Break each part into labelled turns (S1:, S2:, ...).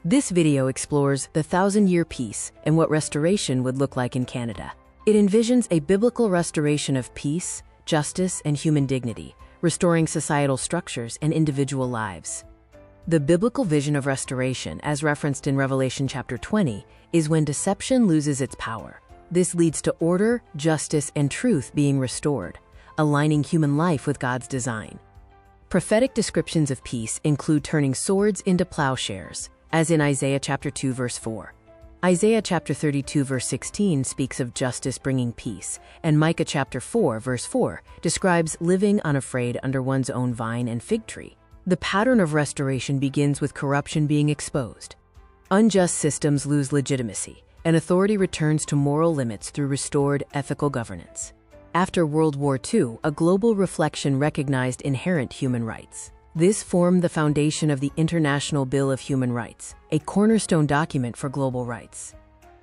S1: This video explores the 1,000-year peace and what restoration would look like in Canada. It envisions a biblical restoration of peace, justice, and human dignity, restoring societal structures and individual lives. The biblical vision of restoration, as referenced in Revelation chapter 20, is when deception loses its power. This leads to order, justice, and truth being restored, aligning human life with God's design. Prophetic descriptions of peace include turning swords into plowshares, as in Isaiah chapter 2 verse 4. Isaiah chapter 32 verse 16 speaks of justice bringing peace, and Micah chapter 4 verse 4 describes living unafraid under one's own vine and fig tree. The pattern of restoration begins with corruption being exposed. Unjust systems lose legitimacy, and authority returns to moral limits through restored ethical governance. After World War II, a global reflection recognized inherent human rights. This formed the foundation of the International Bill of Human Rights, a cornerstone document for global rights.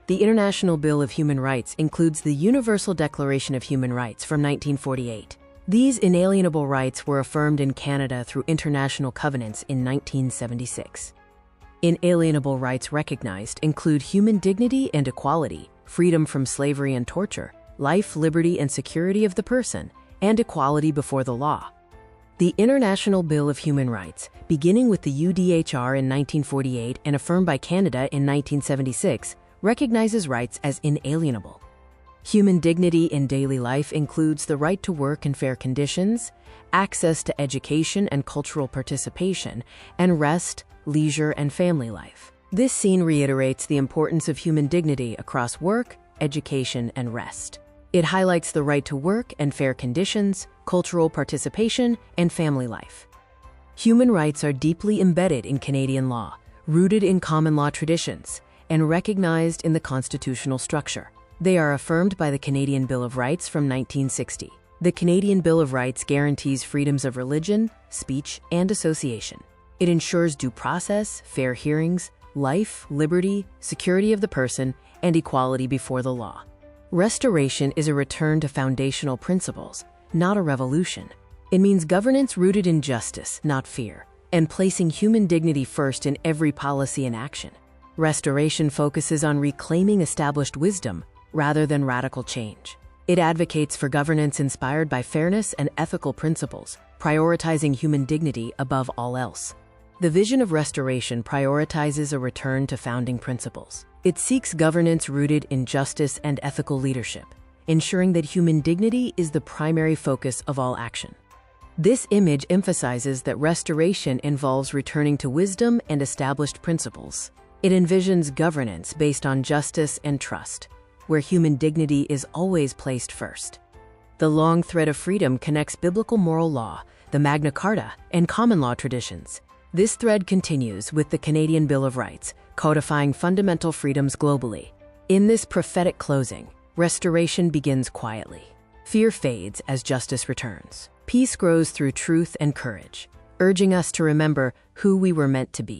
S1: The International Bill of Human Rights includes the Universal Declaration of Human Rights from 1948. These inalienable rights were affirmed in Canada through international covenants in 1976. Inalienable rights recognized include human dignity and equality, freedom from slavery and torture, life, liberty, and security of the person, and equality before the law. The International Bill of Human Rights, beginning with the UDHR in 1948 and affirmed by Canada in 1976, recognizes rights as inalienable. Human dignity in daily life includes the right to work in fair conditions, access to education and cultural participation, and rest, leisure, and family life. This scene reiterates the importance of human dignity across work, education, and rest. It highlights the right to work and fair conditions, cultural participation, and family life. Human rights are deeply embedded in Canadian law, rooted in common law traditions, and recognized in the constitutional structure. They are affirmed by the Canadian Bill of Rights from 1960. The Canadian Bill of Rights guarantees freedoms of religion, speech, and association. It ensures due process, fair hearings, life, liberty, security of the person, and equality before the law. Restoration is a return to foundational principles, not a revolution. It means governance rooted in justice, not fear, and placing human dignity first in every policy and action. Restoration focuses on reclaiming established wisdom rather than radical change. It advocates for governance inspired by fairness and ethical principles, prioritizing human dignity above all else. The vision of restoration prioritizes a return to founding principles. It seeks governance rooted in justice and ethical leadership, ensuring that human dignity is the primary focus of all action. This image emphasizes that restoration involves returning to wisdom and established principles. It envisions governance based on justice and trust, where human dignity is always placed first. The long thread of freedom connects biblical moral law, the Magna Carta, and common law traditions. This thread continues with the Canadian Bill of Rights, codifying fundamental freedoms globally. In this prophetic closing, restoration begins quietly. Fear fades as justice returns. Peace grows through truth and courage, urging us to remember who we were meant to be.